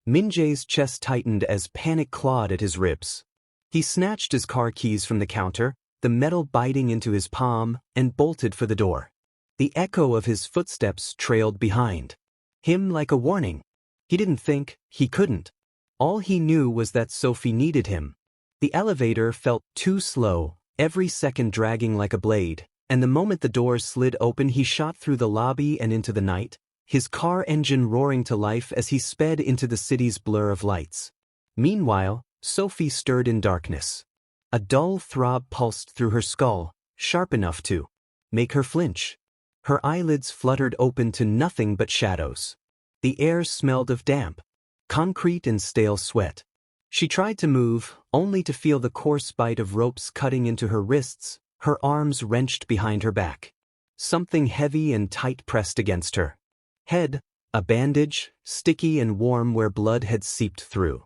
Min-jae's chest tightened as panic clawed at his ribs. He snatched his car keys from the counter, the metal biting into his palm, and bolted for the door. The echo of his footsteps trailed behind him like a warning. He didn't think, he couldn't. All he knew was that Sophie needed him. The elevator felt too slow, every second dragging like a blade, and the moment the doors slid open he shot through the lobby and into the night, his car engine roaring to life as he sped into the city's blur of lights. Meanwhile, Sophie stirred in darkness. A dull throb pulsed through her skull, sharp enough to make her flinch. Her eyelids fluttered open to nothing but shadows. The air smelled of damp, concrete and stale sweat. She tried to move, only to feel the coarse bite of ropes cutting into her wrists, her arms wrenched behind her back. Something heavy and tight pressed against her head, a bandage, sticky and warm where blood had seeped through.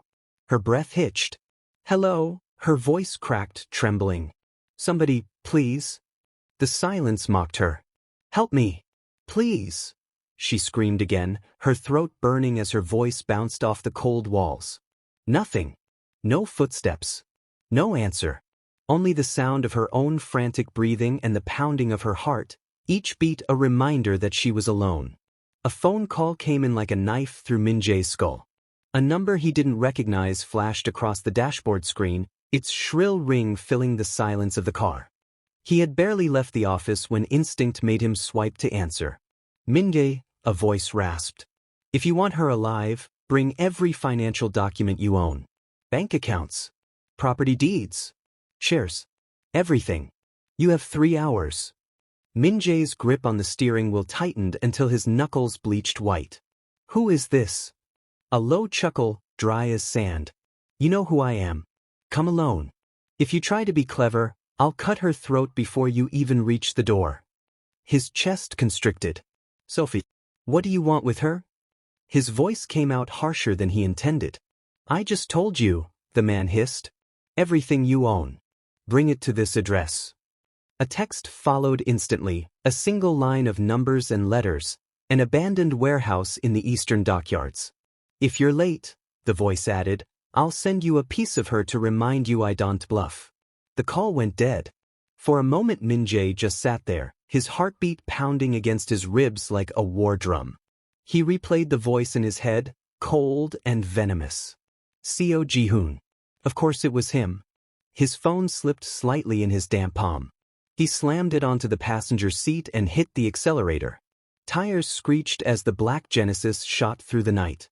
Her breath hitched. "Hello," her voice cracked, trembling. "Somebody, please." The silence mocked her. "Help me, please," she screamed again, her throat burning as her voice bounced off the cold walls. Nothing. No footsteps. No answer. Only the sound of her own frantic breathing and the pounding of her heart, each beat a reminder that she was alone. A phone call came in like a knife through Min-jae's skull. A number he didn't recognize flashed across the dashboard screen, its shrill ring filling the silence of the car. He had barely left the office when instinct made him swipe to answer. "Min-jae," a voice rasped. "If you want her alive, bring every financial document you own. Bank accounts, property deeds, shares, everything. You have 3 hours." Min-jae's grip on the steering wheel tightened until his knuckles bleached white. "Who is this?" A low chuckle, dry as sand. "You know who I am. Come alone. If you try to be clever, I'll cut her throat before you even reach the door." His chest constricted. "Sophie, what do you want with her?" His voice came out harsher than he intended. "I just told you," the man hissed. "Everything you own. Bring it to this address." A text followed instantly, a single line of numbers and letters, an abandoned warehouse in the eastern dockyards. "If you're late," the voice added, "I'll send you a piece of her to remind you I don't bluff." The call went dead. For a moment Min-jae just sat there, his heartbeat pounding against his ribs like a war drum. He replayed the voice in his head, cold and venomous. "Co Ji-hoon." Of course it was him. His phone slipped slightly in his damp palm. He slammed it onto the passenger seat and hit the accelerator. Tires screeched as the black Genesis shot through the night.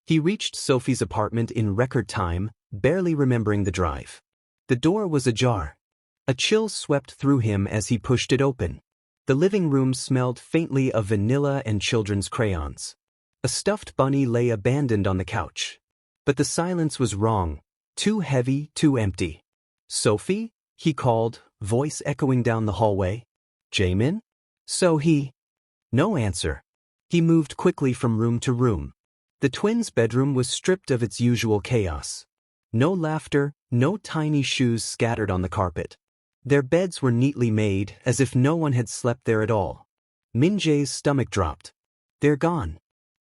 He reached Sophie's apartment in record time, barely remembering the drive. The door was ajar. A chill swept through him as he pushed it open. The living room smelled faintly of vanilla and children's crayons. A stuffed bunny lay abandoned on the couch. But the silence was wrong. Too heavy, too empty. "Sophie?" he called, voice echoing down the hallway. "Jaemin?" "So-hee." No answer. He moved quickly from room to room. The twins' bedroom was stripped of its usual chaos. No laughter, no tiny shoes scattered on the carpet. Their beds were neatly made, as if no one had slept there at all. Min-jae's stomach dropped. "They're gone.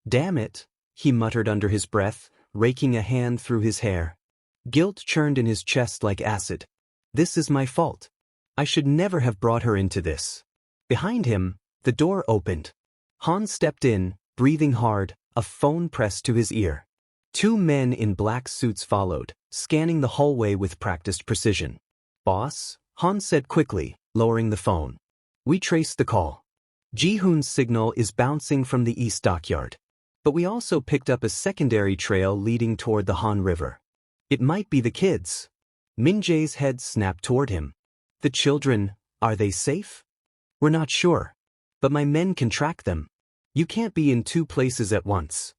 Damn it," he muttered under his breath, raking a hand through his hair. Guilt churned in his chest like acid. "This is my fault. I should never have brought her into this." Behind him, the door opened. Han stepped in, breathing hard, a phone pressed to his ear. 2 men in black suits followed, scanning the hallway with practiced precision. "Boss," Han said quickly, lowering the phone. "We traced the call. Ji-hoon's signal is bouncing from the east dockyard. But we also picked up a secondary trail leading toward the Han River. It might be the kids." Min-jae's head snapped toward him. "The children, are they safe?" "We're not sure. But my men can track them. You can't be in 2 places at once."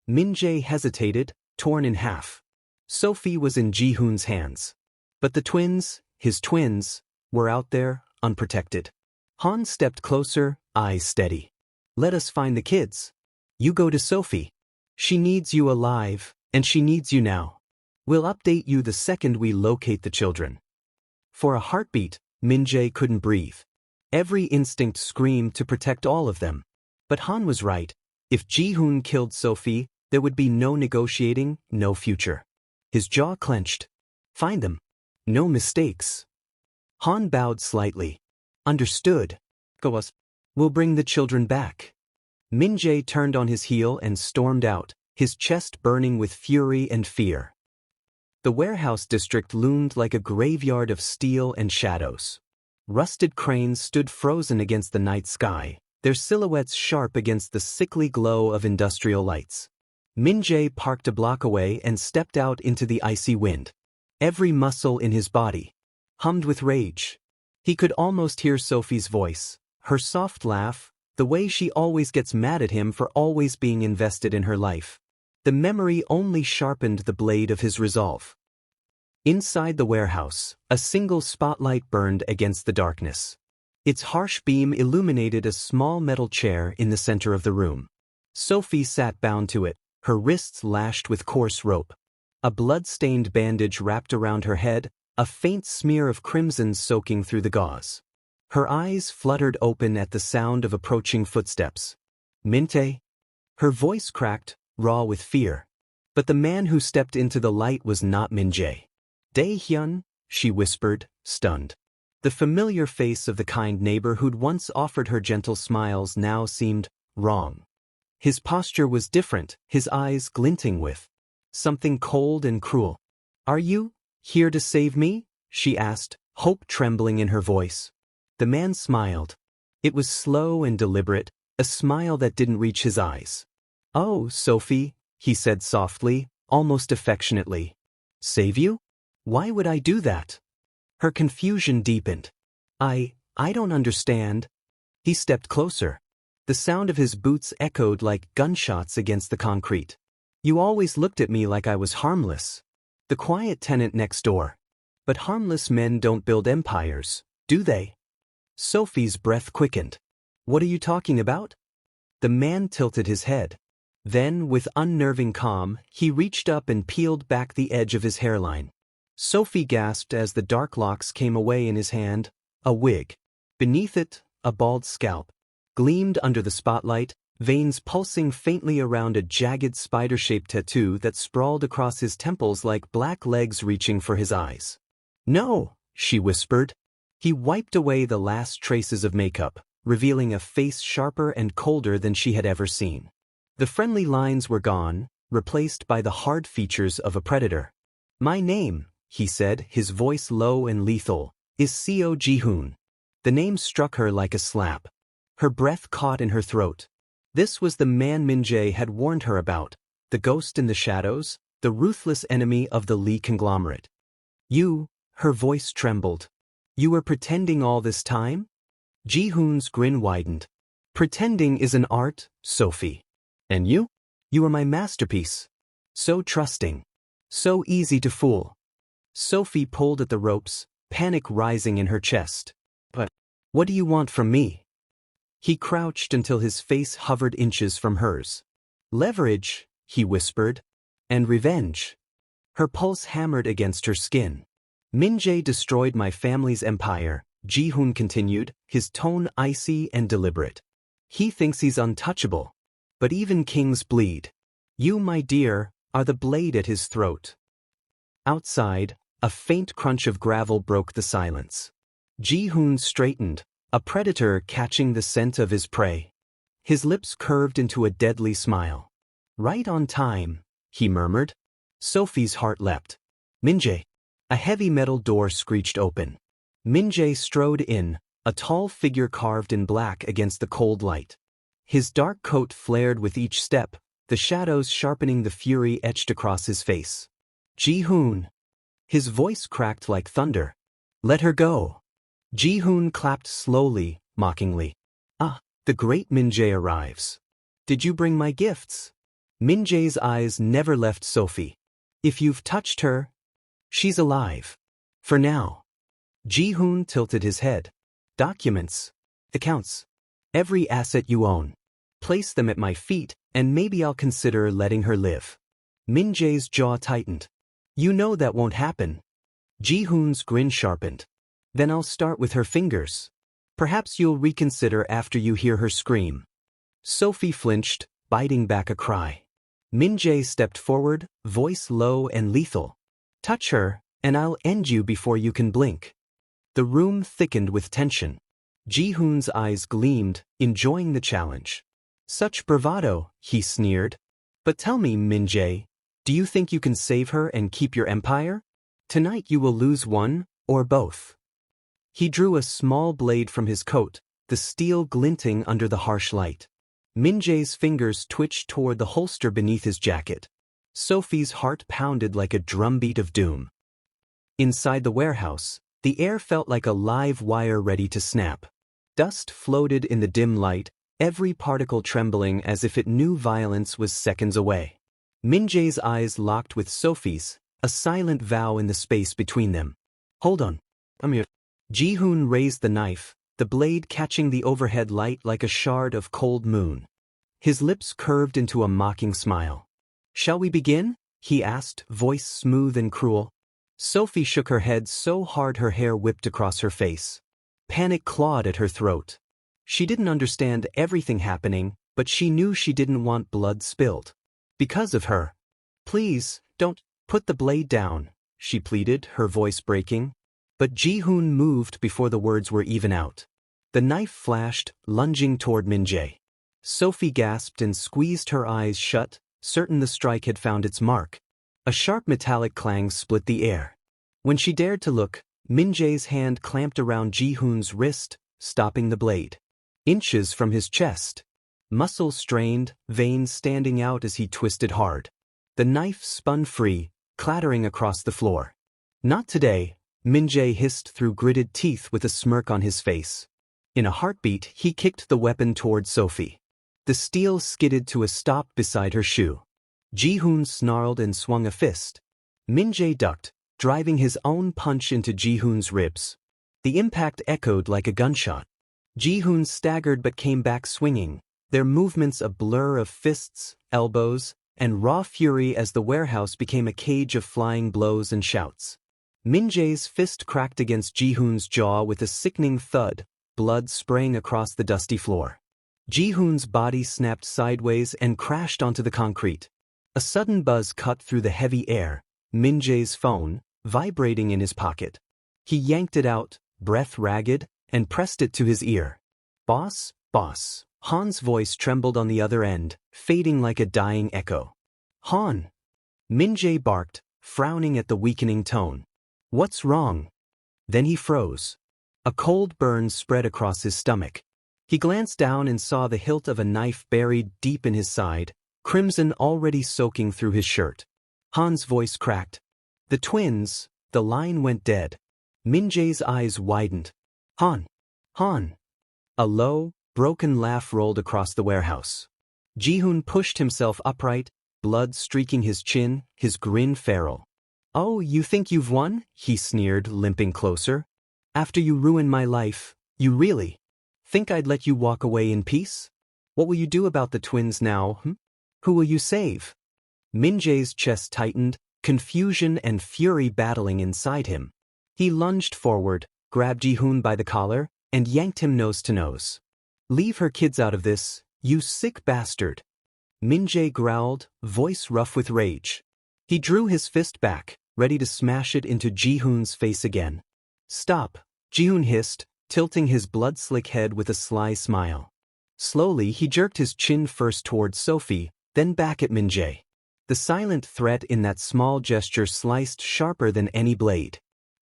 Min-jae hesitated, torn in half. Sophie was in Ji-hoon's hands. But the twins, his twins, were out there, unprotected. Han stepped closer, eyes steady. "Let us find the kids. You go to Sophie. She needs you alive, and she needs you now. We'll update you the second we locate the children." For a heartbeat, Min-jae couldn't breathe. Every instinct screamed to protect all of them. But Han was right. If Ji-hoon killed Sophie, There would be no negotiating, no future. His jaw clenched. Find them. No mistakes. Han bowed slightly. Understood. Go us. We'll bring the children back. Min-jae turned on his heel and stormed out, his chest burning with fury and fear. The warehouse district loomed like a graveyard of steel and shadows. Rusted cranes stood frozen against the night sky, their silhouettes sharp against the sickly glow of industrial lights. Min-jae parked a block away and stepped out into the icy wind. Every muscle in his body hummed with rage. He could almost hear Sophie's voice, her soft laugh, the way she always gets mad at him for always being invested in her life. The memory only sharpened the blade of his resolve. Inside the warehouse, a single spotlight burned against the darkness. Its harsh beam illuminated a small metal chair in the center of the room. Sophie sat bound to it, her wrists lashed with coarse rope. A blood-stained bandage wrapped around her head, a faint smear of crimson soaking through the gauze. Her eyes fluttered open at the sound of approaching footsteps. Min-jae? Her voice cracked, raw with fear. But the man who stepped into the light was not Min-jae. Dae-hyun, she whispered, stunned. The familiar face of the kind neighbor who'd once offered her gentle smiles now seemed wrong. His posture was different, his eyes glinting with something cold and cruel. Are you here to save me? She asked, hope trembling in her voice. The man smiled. It was slow and deliberate, a smile that didn't reach his eyes. Oh, Sophie, he said softly, almost affectionately. Save you? Why would I do that? Her confusion deepened. I don't understand. He stepped closer. The sound of his boots echoed like gunshots against the concrete. You always looked at me like I was harmless. The quiet tenant next door. But harmless men don't build empires, do they? Sophie's breath quickened. What are you talking about? The man tilted his head. Then, with unnerving calm, he reached up and peeled back the edge of his hairline. Sophie gasped as the dark locks came away in his hand, a wig. Beneath it, a bald scalp gleamed under the spotlight, veins pulsing faintly around a jagged spider-shaped tattoo that sprawled across his temples like black legs reaching for his eyes. No, she whispered. He wiped away the last traces of makeup, revealing a face sharper and colder than she had ever seen. The friendly lines were gone, replaced by the hard features of a predator. My name, he said, his voice low and lethal, is Seo Ji-hoon. The name struck her like a slap. Her breath caught in her throat. This was the man Min-jae had warned her about, the ghost in the shadows, the ruthless enemy of the Lee conglomerate. You, her voice trembled. You were pretending all this time? Ji-hoon's grin widened. Pretending is an art, Sophie. And you? You are my masterpiece. So trusting. So easy to fool. Sophie pulled at the ropes, panic rising in her chest. But what do you want from me? He crouched until his face hovered inches from hers. Leverage, he whispered. And revenge. Her pulse hammered against her skin. Min-jae destroyed my family's empire, Ji-hoon continued, his tone icy and deliberate. He thinks he's untouchable. But even kings bleed. You, my dear, are the blade at his throat. Outside, a faint crunch of gravel broke the silence. Ji-hoon straightened, a predator catching the scent of his prey. His lips curved into a deadly smile. Right on time, he murmured. Sophie's heart leapt. Min-jae. A heavy metal door screeched open. Min-jae strode in, a tall figure carved in black against the cold light. His dark coat flared with each step, the shadows sharpening the fury etched across his face. Ji-hoon. His voice cracked like thunder. Let her go. Ji-hoon clapped slowly, mockingly. Ah, the great Min-jae arrives. Did you bring my gifts? Min-jae's eyes never left Sophie. If you've touched her, she's alive. For now. Ji-hoon tilted his head. Documents. Accounts. Every asset you own. Place them at my feet, and maybe I'll consider letting her live. Min-jae's jaw tightened. You know that won't happen. Ji-hoon's grin sharpened. Then I'll start with her fingers. Perhaps you'll reconsider after you hear her scream. Sophie flinched, biting back a cry. Min-jae stepped forward, voice low and lethal. Touch her, and I'll end you before you can blink. The room thickened with tension. Ji-hoon's eyes gleamed, enjoying the challenge. Such bravado, he sneered. But tell me, Min-jae, do you think you can save her and keep your empire? Tonight you will lose one, or both. He drew a small blade from his coat, the steel glinting under the harsh light. Min-jae's fingers twitched toward the holster beneath his jacket. Sophie's heart pounded like a drumbeat of doom. Inside the warehouse, the air felt like a live wire ready to snap. Dust floated in the dim light, every particle trembling as if it knew violence was seconds away. Min-jae's eyes locked with Sophie's, a silent vow in the space between them. Hold on. I'm here. Ji-hoon raised the knife, the blade catching the overhead light like a shard of cold moon. His lips curved into a mocking smile. Shall we begin? He asked, voice smooth and cruel. Sophie shook her head so hard her hair whipped across her face. Panic clawed at her throat. She didn't understand everything happening, but she knew she didn't want blood spilled. Because of her. Please, don't, put the blade down, she pleaded, her voice breaking. But Ji-hoon moved before the words were even out. The knife flashed, lunging toward Min-jae. Sophie gasped and squeezed her eyes shut, certain the strike had found its mark. A sharp metallic clang split the air. When she dared to look, Min-jae's hand clamped around Ji-hoon's wrist, stopping the blade. Inches from his chest. Muscles strained, veins standing out as he twisted hard. The knife spun free, clattering across the floor. Not today, Min-jae hissed through gritted teeth with a smirk on his face. In a heartbeat, he kicked the weapon toward Sophie. The steel skidded to a stop beside her shoe. Ji-hoon snarled and swung a fist. Min-jae ducked, driving his own punch into Ji-hoon's ribs. The impact echoed like a gunshot. Ji-hoon staggered but came back swinging, their movements a blur of fists, elbows, and raw fury as the warehouse became a cage of flying blows and shouts. Min-jae's fist cracked against Ji-hoon's jaw with a sickening thud, blood spraying across the dusty floor. Ji-hoon's body snapped sideways and crashed onto the concrete. A sudden buzz cut through the heavy air, Min-jae's phone, vibrating in his pocket. He yanked it out, breath ragged, and pressed it to his ear. Boss, boss. Han's voice trembled on the other end, fading like a dying echo. Han. Min-jae barked, frowning at the weakening tone. What's wrong? Then he froze. A cold burn spread across his stomach. He glanced down and saw the hilt of a knife buried deep in his side, crimson already soaking through his shirt. Han's voice cracked. The twins, the line went dead. Min-jae's eyes widened. Han. Han. A low, broken laugh rolled across the warehouse. Ji-hoon pushed himself upright, blood streaking his chin, his grin feral. Oh, you think you've won? He sneered, limping closer. After you ruined my life, you really think I'd let you walk away in peace? What will you do about the twins now, Who will you save? Min-jae's chest tightened, confusion and fury battling inside him. He lunged forward, grabbed Ji-hoon by the collar, and yanked him nose to nose. Leave her kids out of this, you sick bastard. Min-jae growled, voice rough with rage. He drew his fist back, ready to smash it into Ji-hoon's face again. Stop, Ji-hoon hissed, tilting his blood-slick head with a sly smile. Slowly he jerked his chin first toward Sophie, then back at Min-jae. The silent threat in that small gesture sliced sharper than any blade.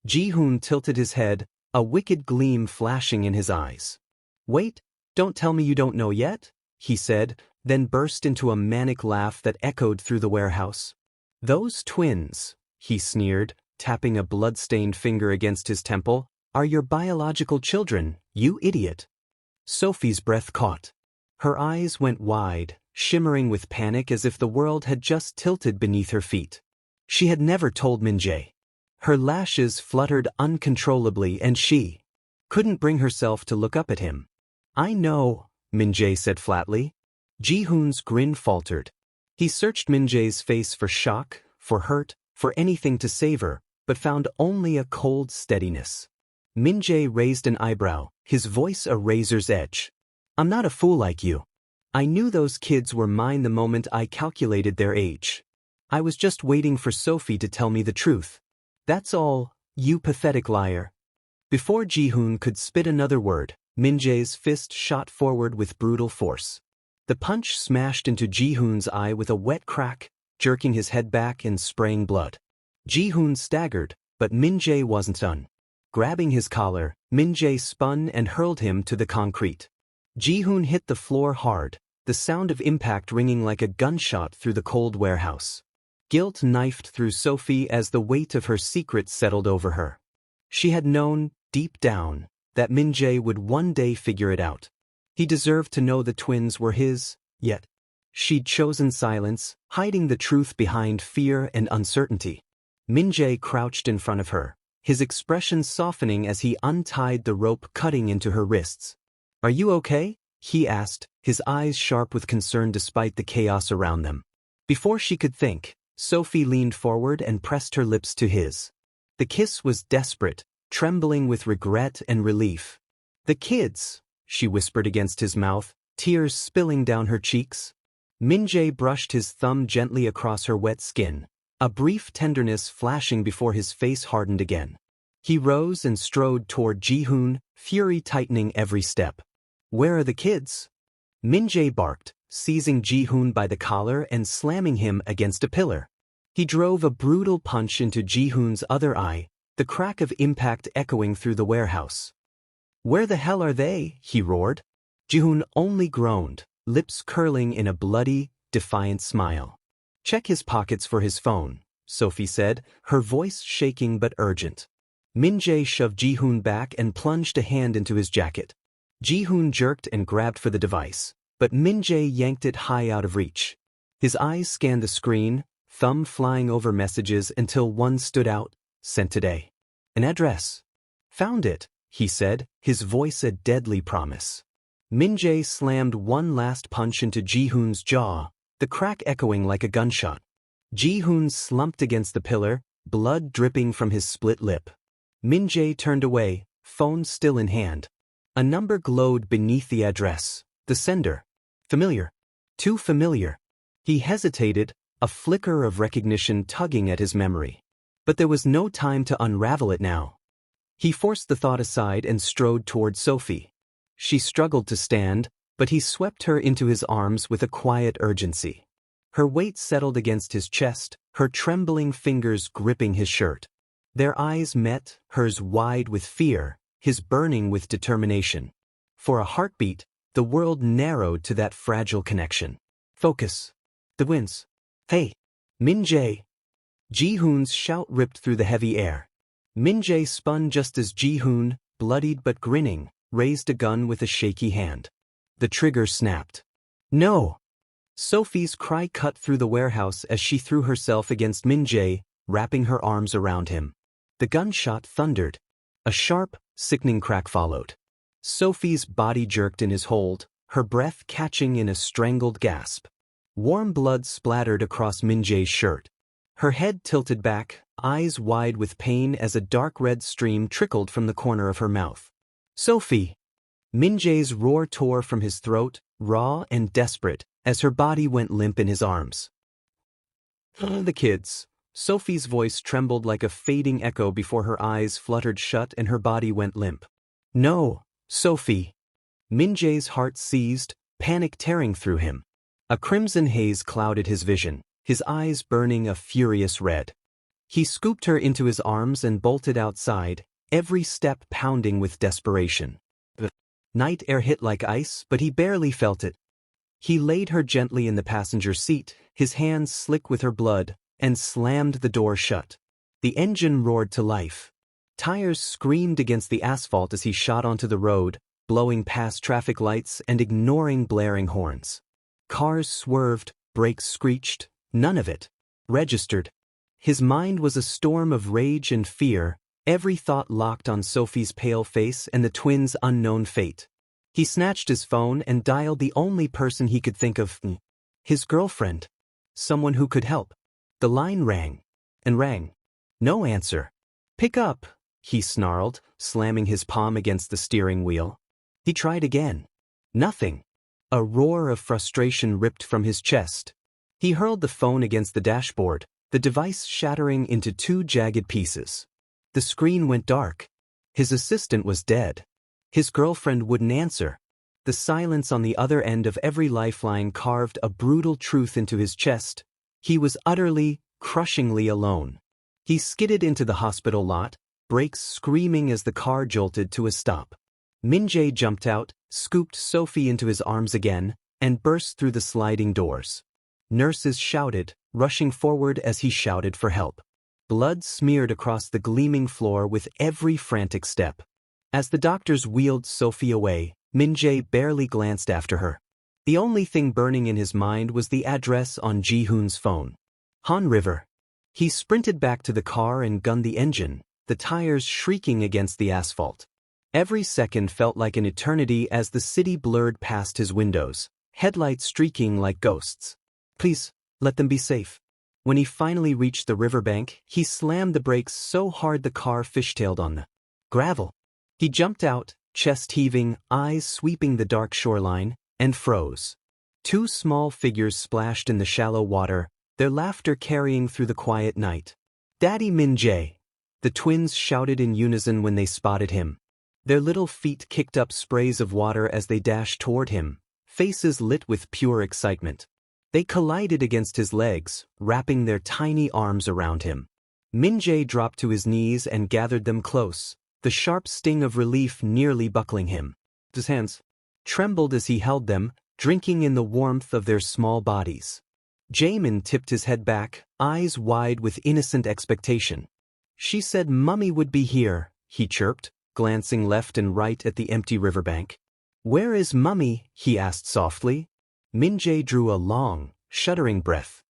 Ji-hoon tilted his head, a wicked gleam flashing in his eyes. Wait, don't tell me you don't know yet, he said, then burst into a manic laugh that echoed through the warehouse. Those twins, he sneered, tapping a blood-stained finger against his temple, are your biological children, you idiot. Sophie's breath caught. Her eyes went wide, shimmering with panic as if the world had just tilted beneath her feet. She had never told Min-jae. Her lashes fluttered uncontrollably and she couldn't bring herself to look up at him. I know, Min-jae said flatly. Ji-hoon's grin faltered. He searched Min-jae's face for shock, for hurt, for anything to save her, but found only a cold steadiness. Min-jae raised an eyebrow, his voice a razor's edge. I'm not a fool like you. I knew those kids were mine the moment I calculated their age. I was just waiting for Sophie to tell me the truth. That's all, you pathetic liar. Before Ji-hoon could spit another word, Min-jae's fist shot forward with brutal force. The punch smashed into Ji-hoon's eye with a wet crack, jerking his head back and spraying blood. Ji-hoon staggered, but Min-jae wasn't done. Grabbing his collar, Min-jae spun and hurled him to the concrete. Ji-hoon hit the floor hard, the sound of impact ringing like a gunshot through the cold warehouse. Guilt knifed through Sophie as the weight of her secret settled over her. She had known, deep down, that Min-jae would one day figure it out. He deserved to know the twins were his, yet she'd chosen silence, hiding the truth behind fear and uncertainty. Min-jae crouched in front of her, his expression softening as he untied the rope cutting into her wrists. "Are you okay?" he asked, his eyes sharp with concern despite the chaos around them. Before she could think, Sophie leaned forward and pressed her lips to his. The kiss was desperate, trembling with regret and relief. "The kids," she whispered against his mouth, tears spilling down her cheeks. Min-jae brushed his thumb gently across her wet skin, a brief tenderness flashing before his face hardened again. He rose and strode toward Ji-hoon, fury tightening every step. "Where are the kids?" Min-jae barked, seizing Ji-hoon by the collar and slamming him against a pillar. He drove a brutal punch into Ji-hoon's other eye, the crack of impact echoing through the warehouse. "Where the hell are they?" he roared. Ji-hoon only groaned, lips curling in a bloody, defiant smile. "Check his pockets for his phone," Sophie said, her voice shaking but urgent. Min-jae shoved Ji-hoon back and plunged a hand into his jacket. Ji-hoon jerked and grabbed for the device, but Min-jae yanked it high out of reach. His eyes scanned the screen, thumb flying over messages until one stood out, "Sent today." "An address." "Found it," he said, his voice a deadly promise. Min-jae slammed one last punch into Ji-hoon's jaw, the crack echoing like a gunshot. Ji-hoon slumped against the pillar, blood dripping from his split lip. Min-jae turned away, phone still in hand. A number glowed beneath the address. The sender. Familiar. Too familiar. He hesitated, a flicker of recognition tugging at his memory. But there was no time to unravel it now. He forced the thought aside and strode toward Sophie. She struggled to stand, but he swept her into his arms with a quiet urgency. Her weight settled against his chest, her trembling fingers gripping his shirt. Their eyes met, hers wide with fear, his burning with determination. For a heartbeat, the world narrowed to that fragile connection. "Focus. The winds." "Hey, Min-jae." Ji-hoon's shout ripped through the heavy air. Min-jae spun just as Ji-hoon, bloodied but grinning, raised a gun with a shaky hand. The trigger snapped. "No!" Sophie's cry cut through the warehouse as she threw herself against Min-jae, wrapping her arms around him. The gunshot thundered. A sharp, sickening crack followed. Sophie's body jerked in his hold, her breath catching in a strangled gasp. Warm blood splattered across Min-jae's shirt. Her head tilted back, eyes wide with pain as a dark red stream trickled from the corner of her mouth. "Sophie!" Min-jae's roar tore from his throat, raw and desperate, as her body went limp in his arms. "The kids." Sophie's voice trembled like a fading echo before her eyes fluttered shut and her body went limp. "No, Sophie." Min-jae's heart seized, panic tearing through him. A crimson haze clouded his vision, his eyes burning a furious red. He scooped her into his arms and bolted outside, every step pounding with desperation. The night air hit like ice, but he barely felt it. He laid her gently in the passenger seat, his hands slick with her blood, and slammed the door shut. The engine roared to life. Tires screamed against the asphalt as he shot onto the road, blowing past traffic lights and ignoring blaring horns. Cars swerved, brakes screeched, none of it registered. His mind was a storm of rage and fear, every thought locked on Sophie's pale face and the twins' unknown fate. He snatched his phone and dialed the only person he could think of. His girlfriend. Someone who could help. The line rang. And rang. No answer. "Pick up," he snarled, slamming his palm against the steering wheel. He tried again. Nothing. A roar of frustration ripped from his chest. He hurled the phone against the dashboard, the device shattering into 2 jagged pieces. The screen went dark. His assistant was dead. His girlfriend wouldn't answer. The silence on the other end of every lifeline carved a brutal truth into his chest. He was utterly, crushingly alone. He skidded into the hospital lot, brakes screaming as the car jolted to a stop. Min-jae jumped out, scooped Sophie into his arms again, and burst through the sliding doors. Nurses shouted, rushing forward as he shouted for help. Blood smeared across the gleaming floor with every frantic step. As the doctors wheeled Sophie away, Min-jae barely glanced after her. The only thing burning in his mind was the address on Ji-hoon's phone. Han River. He sprinted back to the car and gunned the engine, the tires shrieking against the asphalt. Every second felt like an eternity as the city blurred past his windows, headlights streaking like ghosts. Please, let them be safe. When he finally reached the riverbank, he slammed the brakes so hard the car fishtailed on the gravel. He jumped out, chest heaving, eyes sweeping the dark shoreline, and froze. 2 small figures splashed in the shallow water, their laughter carrying through the quiet night. Daddy Min-jae! The twins shouted in unison when they spotted him. Their little feet kicked up sprays of water as they dashed toward him, faces lit with pure excitement. They collided against his legs, wrapping their tiny arms around him. Min-jae dropped to his knees and gathered them close, the sharp sting of relief nearly buckling him. His hands trembled as he held them, drinking in the warmth of their small bodies. Jaemin tipped his head back, eyes wide with innocent expectation. She said Mummy would be here, he chirped, glancing left and right at the empty riverbank. Where is Mummy? He asked softly. Min-jae drew a long, shuddering breath.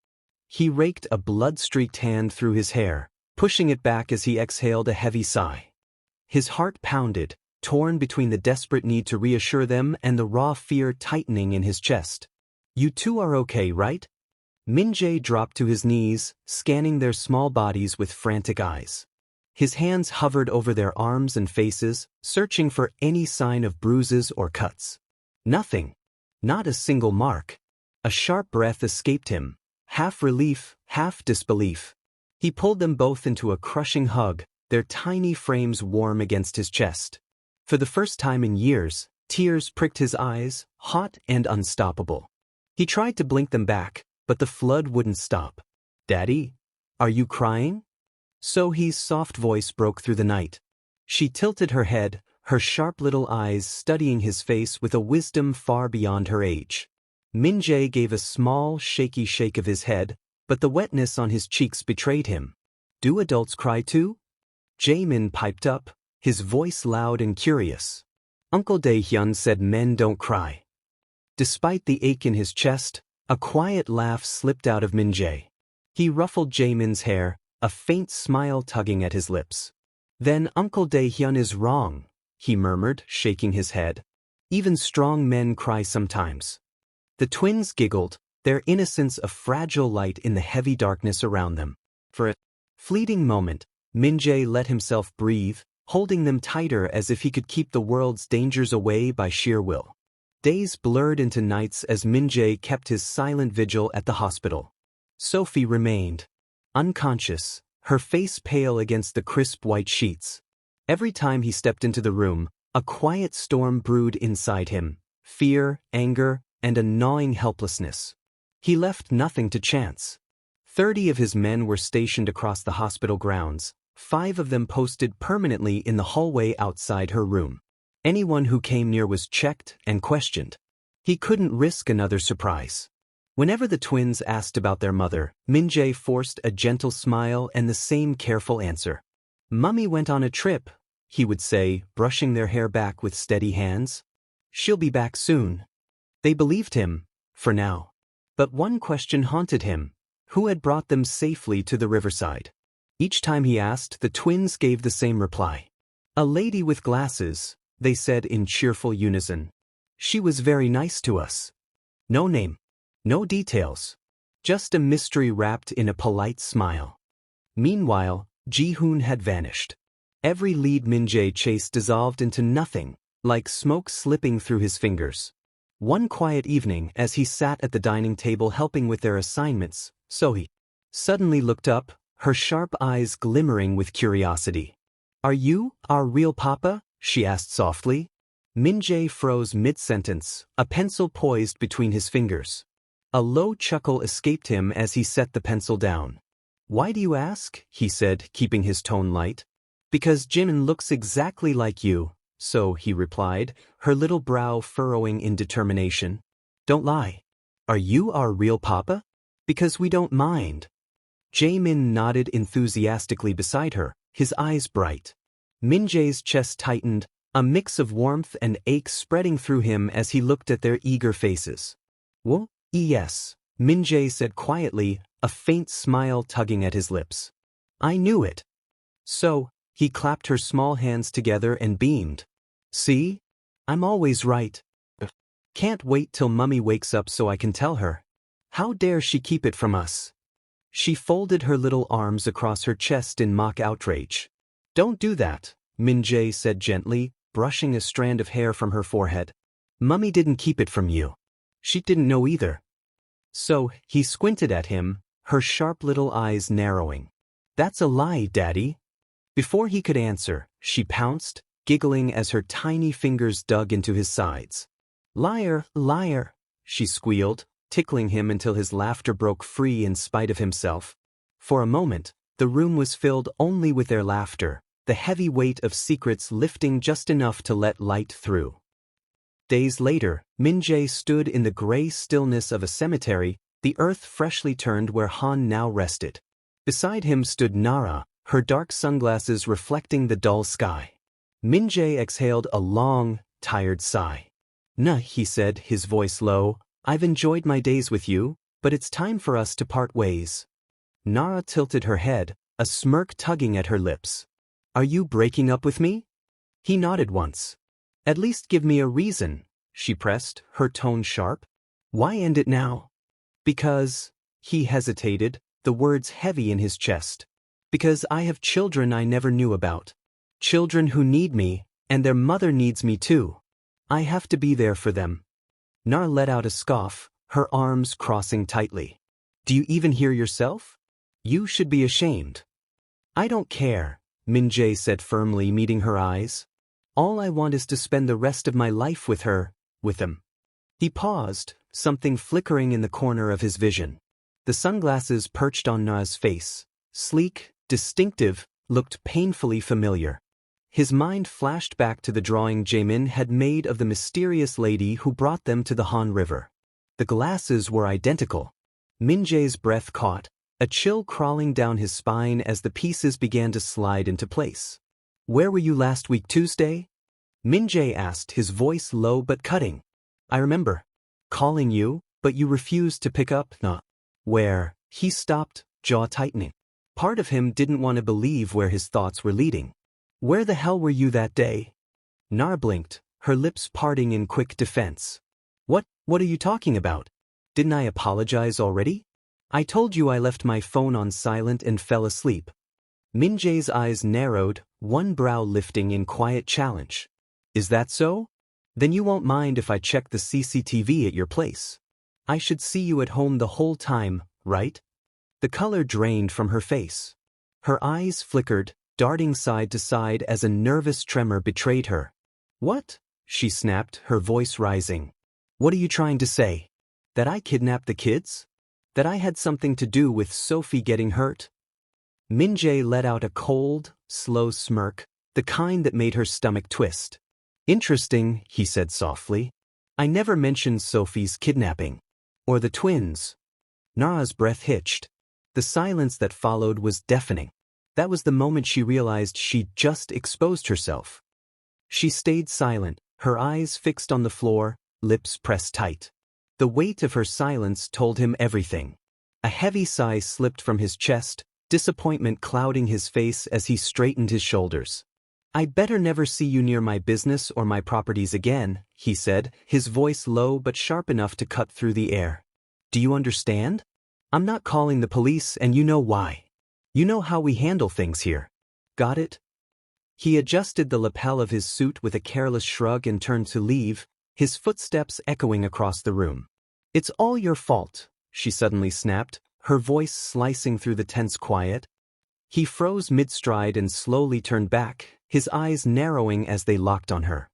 He raked a blood-streaked hand through his hair, pushing it back as he exhaled a heavy sigh. His heart pounded, torn between the desperate need to reassure them and the raw fear tightening in his chest. You two are okay, right? Min-jae dropped to his knees, scanning their small bodies with frantic eyes. His hands hovered over their arms and faces, searching for any sign of bruises or cuts. Nothing. Not a single mark. A sharp breath escaped him, half relief, half disbelief. He pulled them both into a crushing hug, their tiny frames warm against his chest. For the first time in years, tears pricked his eyes, hot and unstoppable. He tried to blink them back, but the flood wouldn't stop. Daddy? Are you crying? Sohee's soft voice broke through the night. She tilted her head, her sharp little eyes studying his face with a wisdom far beyond her age. Min-jae gave a small, shaky shake of his head, but the wetness on his cheeks betrayed him. Do adults cry too? Jaemin piped up, his voice loud and curious. Uncle Dae-hyun said men don't cry. Despite the ache in his chest, a quiet laugh slipped out of Min-jae. He ruffled Jaemin's hair, a faint smile tugging at his lips. Then Uncle Dae-hyun is wrong, he murmured, shaking his head. Even strong men cry sometimes. The twins giggled, their innocence a fragile light in the heavy darkness around them. For a fleeting moment, Min-jae let himself breathe, holding them tighter as if he could keep the world's dangers away by sheer will. Days blurred into nights as Min-jae kept his silent vigil at the hospital. Sophie remained unconscious, her face pale against the crisp white sheets. Every time he stepped into the room, a quiet storm brewed inside him, fear, anger, and a gnawing helplessness. He left nothing to chance. 30 of his men were stationed across the hospital grounds, 5 of them posted permanently in the hallway outside her room. Anyone who came near was checked and questioned. He couldn't risk another surprise. Whenever the twins asked about their mother, Min-jae forced a gentle smile and the same careful answer. Mummy went on a trip, he would say, brushing their hair back with steady hands. She'll be back soon. They believed him, for now. But one question haunted him. Who had brought them safely to the riverside? Each time he asked, the twins gave the same reply. A lady with glasses, they said in cheerful unison. She was very nice to us. No name. No details. Just a mystery wrapped in a polite smile. Meanwhile, Ji-hoon had vanished. Every lead Min-jae chased dissolved into nothing, like smoke slipping through his fingers. One quiet evening, as he sat at the dining table helping with their assignments, Sophie suddenly looked up, her sharp eyes glimmering with curiosity. "Are you our real papa?" she asked softly. Min-jae froze mid-sentence, a pencil poised between his fingers. A low chuckle escaped him as he set the pencil down. "Why do you ask?" he said, keeping his tone light. "Because Jimin looks exactly like you," so he replied, her little brow furrowing in determination. "Don't lie. Are you our real papa? Because we don't mind." Jaemin nodded enthusiastically beside her, his eyes bright. Min-jae's chest tightened, a mix of warmth and ache spreading through him as he looked at their eager faces. "Well, yes," Min-jae said quietly, a faint smile tugging at his lips. "I knew it." "So," he clapped her small hands together and beamed. "See? I'm always right. Can't wait till Mummy wakes up so I can tell her. How dare she keep it from us?" She folded her little arms across her chest in mock outrage. "Don't do that," Min-jae said gently, brushing a strand of hair from her forehead. "Mummy didn't keep it from you. She didn't know either." So, he squinted at him, her sharp little eyes narrowing. "That's a lie, Daddy." Before he could answer, she pounced, giggling as her tiny fingers dug into his sides. "Liar, liar," she squealed, tickling him until his laughter broke free in spite of himself. For a moment, the room was filled only with their laughter, the heavy weight of secrets lifting just enough to let light through. Days later, Min-jae stood in the gray stillness of a cemetery, the earth freshly turned where Han now rested. Beside him stood Nara, her dark sunglasses reflecting the dull sky. Min-jae exhaled a long, tired sigh. "Nah," he said, his voice low, "I've enjoyed my days with you, but it's time for us to part ways." Nara tilted her head, a smirk tugging at her lips. "Are you breaking up with me?" He nodded once. "At least give me a reason," she pressed, her tone sharp. "Why end it now?" "Because," he hesitated, the words heavy in his chest. "Because I have children I never knew about. Children who need me, and their mother needs me too. I have to be there for them." Nar let out a scoff, her arms crossing tightly. "Do you even hear yourself? You should be ashamed." "I don't care," Min-jae said firmly, meeting her eyes. "All I want is to spend the rest of my life with her, with him." He paused, something flickering in the corner of his vision. The sunglasses perched on Na's face, sleek, distinctive, looked painfully familiar. His mind flashed back to the drawing Jaemin had made of the mysterious lady who brought them to the Han River. The glasses were identical. Min-jae's breath caught, a chill crawling down his spine as the pieces began to slide into place. "Where were you last week Tuesday?" Min-jae asked, his voice low but cutting. "I remember calling you, but you refused to pick up." "Nah." "Where?" He stopped, jaw tightening. Part of him didn't want to believe where his thoughts were leading. "Where the hell were you that day?" Nar blinked, her lips parting in quick defense. What are you talking about? Didn't I apologize already? I told you I left my phone on silent and fell asleep." Min-jae's eyes narrowed, one brow lifting in quiet challenge. "Is that so? Then you won't mind if I check the CCTV at your place. I should see you at home the whole time, right?" The color drained from her face. Her eyes flickered, darting side to side as a nervous tremor betrayed her. "What?" she snapped, her voice rising. "What are you trying to say? That I kidnapped the kids? That I had something to do with Sophie getting hurt?" Min-jae let out a cold, slow smirk, the kind that made her stomach twist. "Interesting," he said softly. "I never mentioned Sophie's kidnapping. Or the twins." Nara's breath hitched. The silence that followed was deafening. That was the moment she realized she'd just exposed herself. She stayed silent, her eyes fixed on the floor, lips pressed tight. The weight of her silence told him everything. A heavy sigh slipped from his chest, disappointment clouding his face as he straightened his shoulders. "I'd better never see you near my business or my properties again," he said, his voice low but sharp enough to cut through the air. "Do you understand? I'm not calling the police, and you know why. You know how we handle things here. Got it?" He adjusted the lapel of his suit with a careless shrug and turned to leave, his footsteps echoing across the room. "It's all your fault," she suddenly snapped, her voice slicing through the tense quiet. He froze mid-stride and slowly turned back, his eyes narrowing as they locked on her.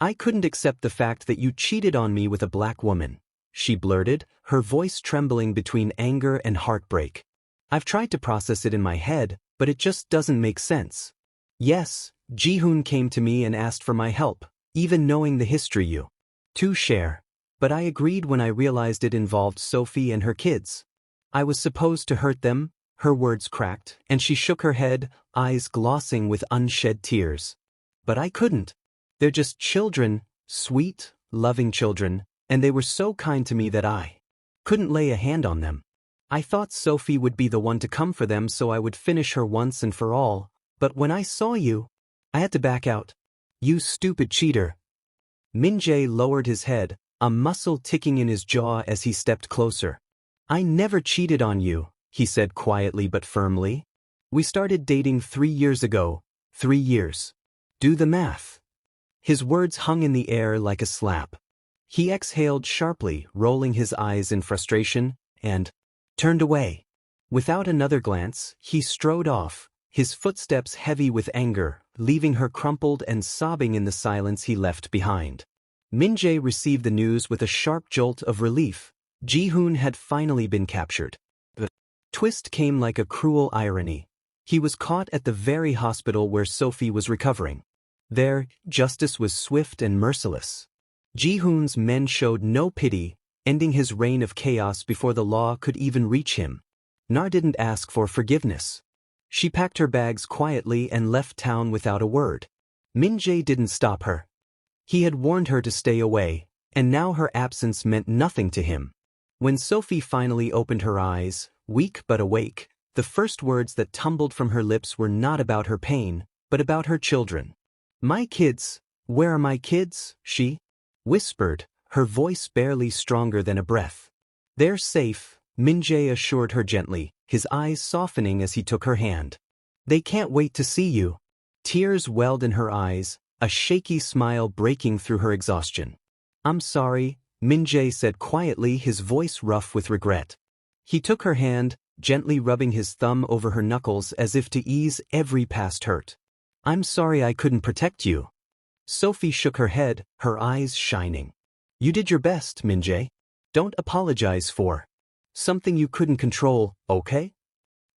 "I couldn't accept the fact that you cheated on me with a black woman," she blurted, her voice trembling between anger and heartbreak. "I've tried to process it in my head, but it just doesn't make sense. Yes, Ji-hoon came to me and asked for my help, even knowing the history you two share. But I agreed when I realized it involved Sophie and her kids. I was supposed to hurt them," her words cracked, and she shook her head, eyes glossing with unshed tears. "But I couldn't. They're just children, sweet, loving children, and they were so kind to me that I couldn't lay a hand on them. I thought Sophie would be the one to come for them so I would finish her once and for all, but when I saw you, I had to back out. You stupid cheater." Min-jae lowered his head, a muscle ticking in his jaw as he stepped closer. "I never cheated on you," he said quietly but firmly. "We started dating 3 years ago, 3 years. Do the math." His words hung in the air like a slap. He exhaled sharply, rolling his eyes in frustration, and turned away. Without another glance, he strode off, his footsteps heavy with anger, leaving her crumpled and sobbing in the silence he left behind. Min-jae received the news with a sharp jolt of relief. Ji-hoon had finally been captured. The twist came like a cruel irony. He was caught at the very hospital where Sophie was recovering. There, justice was swift and merciless. Ji-hoon's men showed no pity, ending his reign of chaos before the law could even reach him. Nar didn't ask for forgiveness. She packed her bags quietly and left town without a word. Min-jae didn't stop her. He had warned her to stay away, and now her absence meant nothing to him. When Sophie finally opened her eyes, weak but awake, the first words that tumbled from her lips were not about her pain, but about her children. "My kids, where are my kids?" she whispered, her voice barely stronger than a breath. "They're safe," Min-jae assured her gently, his eyes softening as he took her hand. "They can't wait to see you." Tears welled in her eyes, a shaky smile breaking through her exhaustion. "I'm sorry," Min-jae said quietly, his voice rough with regret. He took her hand, gently rubbing his thumb over her knuckles as if to ease every past hurt. "I'm sorry I couldn't protect you." Sophie shook her head, her eyes shining. "You did your best, Min-jae. Don't apologize for something you couldn't control, okay?"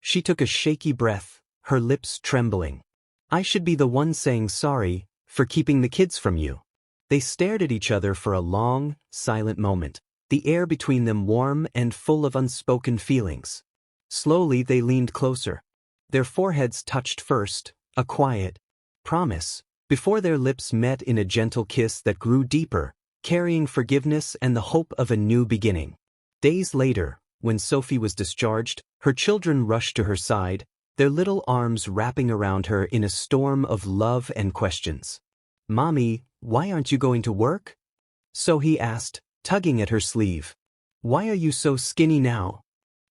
She took a shaky breath, her lips trembling. "I should be the one saying sorry for keeping the kids from you." They stared at each other for a long, silent moment, the air between them warm and full of unspoken feelings. Slowly they leaned closer. Their foreheads touched first, a quiet promise, before their lips met in a gentle kiss that grew deeper, carrying forgiveness and the hope of a new beginning. Days later, when Sophie was discharged, her children rushed to her side, their little arms wrapping around her in a storm of love and questions. "Mommy, why aren't you going to work?" Sophie asked, tugging at her sleeve. "Why are you so skinny now?"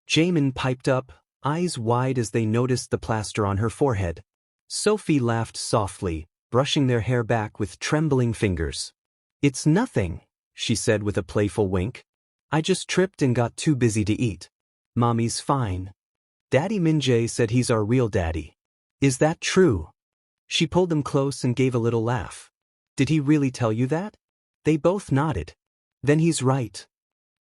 Jaemin piped up, eyes wide as they noticed the plaster on her forehead. Sophie laughed softly, brushing their hair back with trembling fingers. "It's nothing," she said with a playful wink. "I just tripped and got too busy to eat. Mommy's fine. Daddy Min-jae said he's our real daddy. Is that true?" She pulled them close and gave a little laugh. "Did he really tell you that?" They both nodded. "Then he's right."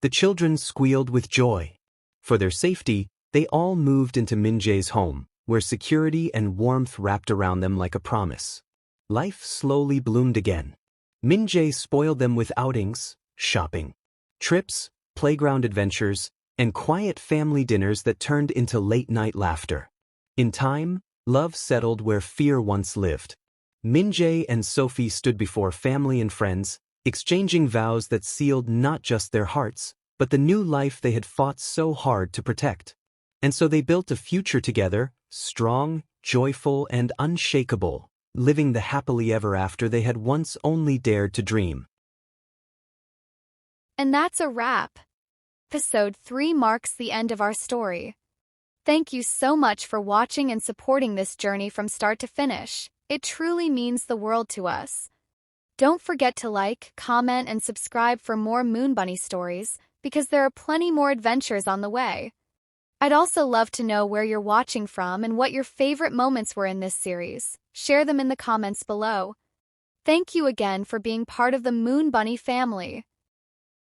The children squealed with joy. For their safety, they all moved into Min-jae's home, where security and warmth wrapped around them like a promise. Life slowly bloomed again. Min-jae spoiled them with outings, shopping, trips, playground adventures, and quiet family dinners that turned into late-night laughter. In time, love settled where fear once lived. Min-jae and Sophie stood before family and friends, exchanging vows that sealed not just their hearts, but the new life they had fought so hard to protect. And so they built a future together, strong, joyful, and unshakable, living the happily ever after they had once only dared to dream. And that's a wrap. Episode 3 marks the end of our story. Thank you so much for watching and supporting this journey from start to finish. It truly means the world to us. Don't forget to like, comment, and subscribe for more Moon Bunny stories, because there are plenty more adventures on the way. I'd also love to know where you're watching from and what your favorite moments were in this series. Share them in the comments below. Thank you again for being part of the Moon Bunny family.